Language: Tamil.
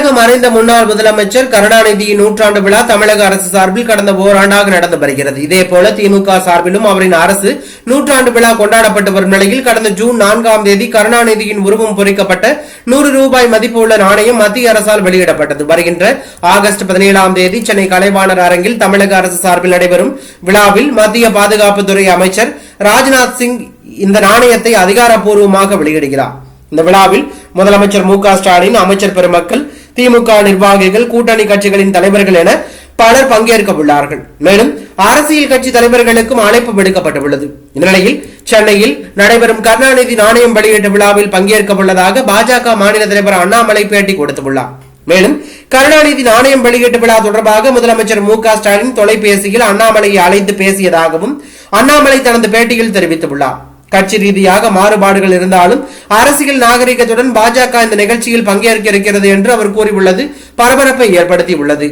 தமிழக மறைந்த முன்னாள் முதலமைச்சர் கருணாநிதியின் நூற்றாண்டு விழா தமிழக அரசு சார்பில் கடந்த ஓராண்டாக நடந்து வருகிறது. இதேபோல திமுக சார்பிலும் அவரின் அரசு நூற்றாண்டு விழா கொண்டாடப்பட்டு வரும் நிலையில் கடந்த ஜூன் 4ஆம் தேதி கருணாநிதியின் உருவம் பொறிக்கப்பட்ட 100 ரூபாய் மதிப்புள்ள நாணயம் மத்திய அரசால் வெளியிடப்பட்டது. வருகின்ற ஆகஸ்ட் 17ஆம் தேதி சென்னை கலைவாணர் அரங்கில் தமிழக அரசு சார்பில் நடைபெறும் விழாவில் மத்திய பாதுகாப்புத்துறை அமைச்சர் ராஜ்நாத் சிங் இந்த நாணயத்தை அதிகாரப்பூர்வமாக வெளியிடுகிறார். இந்த விழாவில் முதலமைச்சர் மு க ஸ்டாலின், அமைச்சர் பெருமக்கள், திமுக நிர்வாகிகள், கூட்டணி கட்சிகளின் தலைவர்கள் என பலர் பங்கேற்க உள்ளார்கள். மேலும் அரசியல் கட்சி தலைவர்களுக்கும் அழைப்பு விடுக்கப்பட்டுள்ளது. இந்த நிலையில் சென்னையில் நடைபெறும் கருணாநிதி நாணயம் வெளியீட்டு விழாவில் பங்கேற்க உள்ளதாக பாஜக மாநில தலைவர் அண்ணாமலை பேட்டி கொடுத்துள்ளார். மேலும் கருணாநிதி நாணயம் வெளியீட்டு விழா தொடர்பாக முதலமைச்சர் மு க ஸ்டாலின் தொலைபேசியில் அண்ணாமலையை அழைத்து பேசியதாகவும் அண்ணாமலை தனது பேட்டியில் தெரிவித்துள்ளார். கட்சி ரீதியாக மாறுபாடுகள் இருந்தாலும் அரசியல் நாகரிகத்துடன் பாஜக இந்த நிகழ்ச்சியில் பங்கேற்க இருக்கிறது என்று அவர் கூறியுள்ளது பரபரப்பை ஏற்படுத்தியுள்ளது.